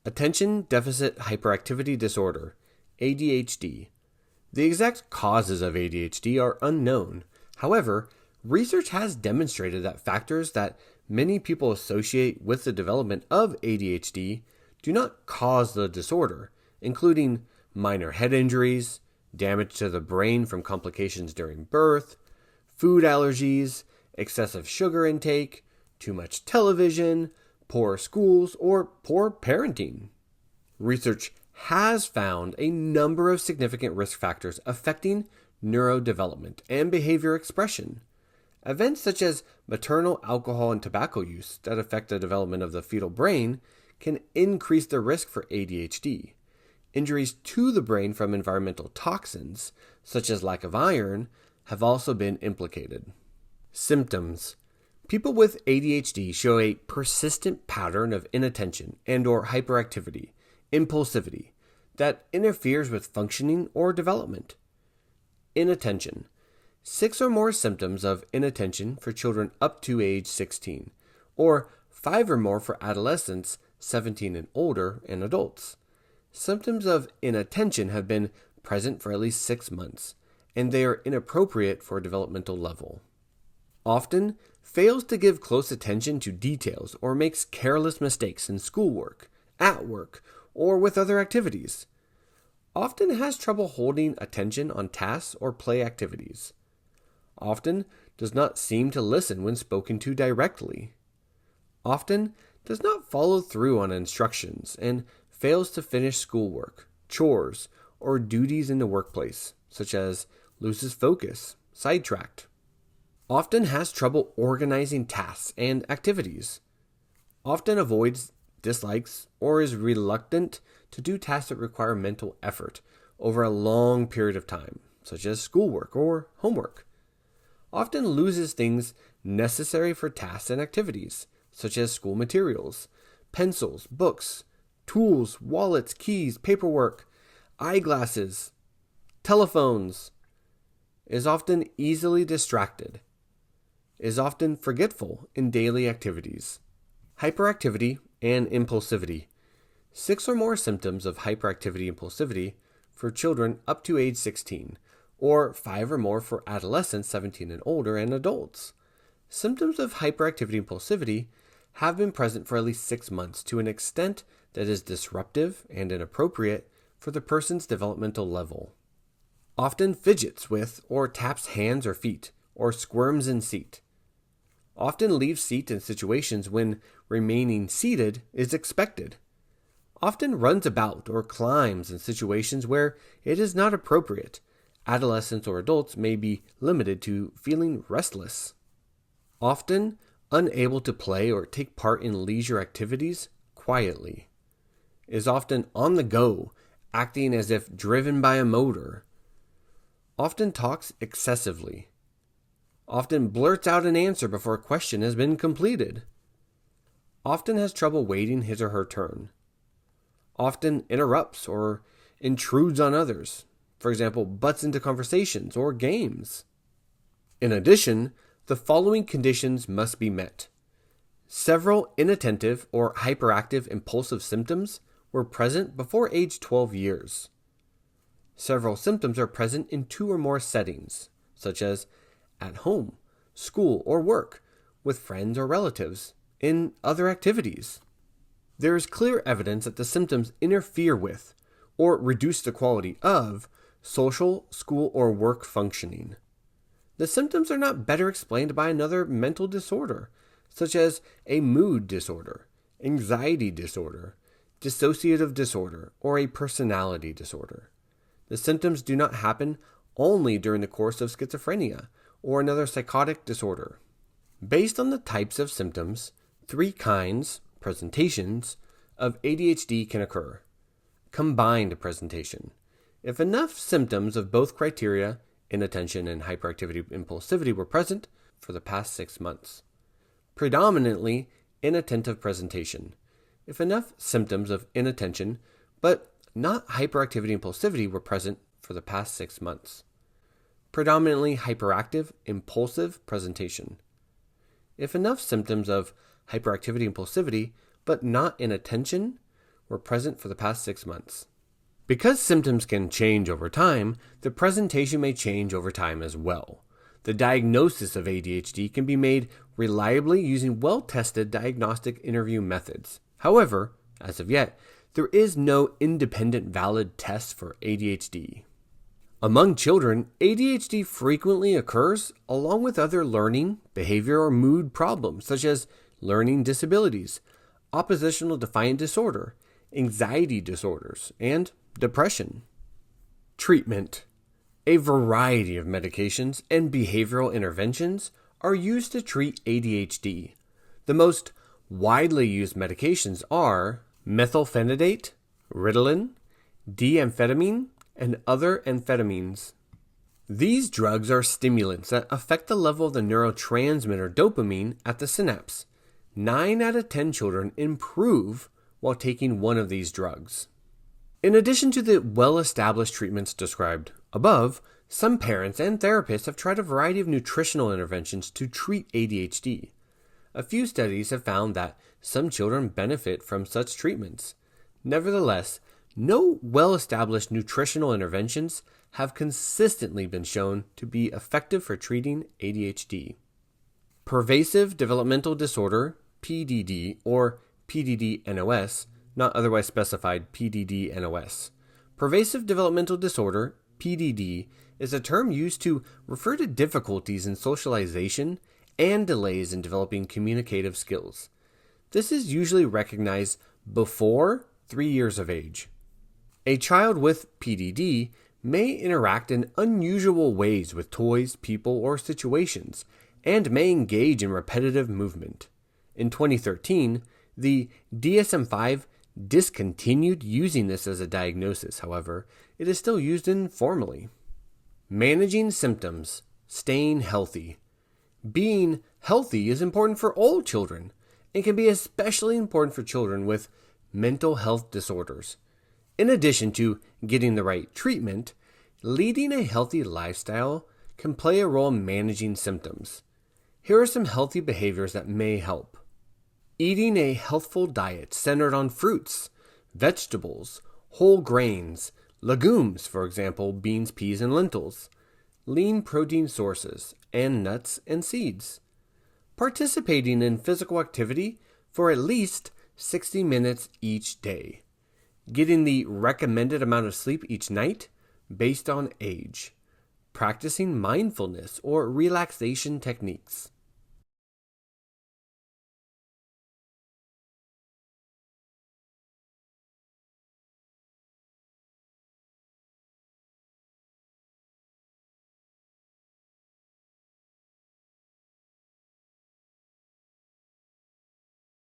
Attention Deficit Hyperactivity Disorder, ADHD. The exact causes of ADHD are unknown. However, research has demonstrated that factors that many people associate with the development of ADHD do not cause the disorder, including minor head injuries, damage to the brain from complications during birth, food allergies, excessive sugar intake, too much television, poor schools, or poor parenting. Research has found a number of significant risk factors affecting neurodevelopment and behavior expression. Events such as maternal alcohol and tobacco use that affect the development of the fetal brain can increase the risk for ADHD. Injuries to the brain from environmental toxins, such as lack of iron, have also been implicated. Symptoms. People with ADHD show a persistent pattern of inattention and/or hyperactivity, impulsivity, that interferes with functioning or development. Inattention. 6 or more symptoms of inattention for children up to age 16, or 5 or more for adolescents 17 and older and adults. Symptoms of inattention have been present for at least 6 months, and they are inappropriate for a developmental level. Often fails to give close attention to details or makes careless mistakes in schoolwork, at work, or with other activities. Often has trouble holding attention on tasks or play activities. Often does not seem to listen when spoken to directly. Often does not follow through on instructions and fails to finish schoolwork, chores, or duties in the workplace, such as loses focus, sidetracked. Often has trouble organizing tasks and activities. Often avoids, dislikes, or is reluctant to do tasks that require mental effort over a long period of time, such as schoolwork or homework. Often loses things necessary for tasks and activities, such as school materials, pencils, books, tools, wallets, keys, paperwork, eyeglasses, telephones. Is often easily distracted. Is often forgetful in daily activities. Hyperactivity and impulsivity. 6 or more symptoms of hyperactivity impulsivity for children up to age 16, or 5 or more for adolescents 17 and older and adults. Symptoms of hyperactivity impulsivity have been present for at least 6 months to an extent that is disruptive and inappropriate for the person's developmental level. Often fidgets with or taps hands or feet, or squirms in seat. Often leaves seat in situations when remaining seated is expected. Often runs about or climbs in situations where it is not appropriate. Adolescents or adults may be limited to feeling restless. Often unable to play or take part in leisure activities quietly. Is often on the go, acting as if driven by a motor. Often talks excessively. Often blurts out an answer before a question has been completed. Often has trouble waiting his or her turn. Often interrupts or intrudes on others. For example, butts into conversations or games. In addition, the following conditions must be met. Several inattentive or hyperactive impulsive symptoms were present before age 12 years. Several symptoms are present in 2 or more settings, such as at home, school, or work, with friends or relatives, in other activities. There is clear evidence that the symptoms interfere with or reduce the quality of social, school, or work functioning. The symptoms are not better explained by another mental disorder, such as a mood disorder, anxiety disorder, dissociative disorder, or a personality disorder. The symptoms do not happen only during the course of schizophrenia or another psychotic disorder. Based on the types of symptoms, 3 kinds, presentations, of ADHD can occur. Combined presentation. If enough symptoms of both criteria, inattention and hyperactivity impulsivity, were present for the past 6 months. Predominantly inattentive presentation. If enough symptoms of inattention, but not hyperactivity impulsivity, were present for the past 6 months. Predominantly hyperactive, impulsive presentation. If enough symptoms of hyperactivity impulsivity, but not inattention, were present for the past 6 months. Because symptoms can change over time, the presentation may change over time as well. The diagnosis of ADHD can be made reliably using well-tested diagnostic interview methods. However, as of yet, there is no independent valid test for ADHD. Among children, ADHD frequently occurs along with other learning, behavior, or mood problems such as learning disabilities, oppositional defiant disorder, anxiety disorders, and depression. Treatment. A variety of medications and behavioral interventions are used to treat ADHD. The most widely used medications are methylphenidate, Ritalin, D-amphetamine, and other amphetamines. These drugs are stimulants that affect the level of the neurotransmitter dopamine at the synapse. 9 out of 10 children improve while taking one of these drugs. In addition to the well-established treatments described above, some parents and therapists have tried a variety of nutritional interventions to treat ADHD. A few studies have found that some children benefit from such treatments. Nevertheless, no well-established nutritional interventions have consistently been shown to be effective for treating ADHD. Pervasive developmental disorder, PDD, or PDD-NOS, not otherwise specified PDD-NOS. Pervasive developmental disorder, PDD, is a term used to refer to difficulties in socialization and delays in developing communicative skills. This is usually recognized before 3 years of age. A child with PDD may interact in unusual ways with toys, people, or situations, and may engage in repetitive movement. In 2013, the DSM-5 discontinued using this as a diagnosis. However, it is still used informally. Managing symptoms, staying healthy. Being healthy is important for all children and can be especially important for children with mental health disorders. In addition to getting the right treatment, leading a healthy lifestyle can play a role in managing symptoms. Here are some healthy behaviors that may help. Eating a healthful diet centered on fruits, vegetables, whole grains, legumes, for example, beans, peas, and lentils, lean protein sources, and nuts and seeds. Participating in physical activity for at least 60 minutes each day. Getting the recommended amount of sleep each night based on age. Practicing mindfulness or relaxation techniques.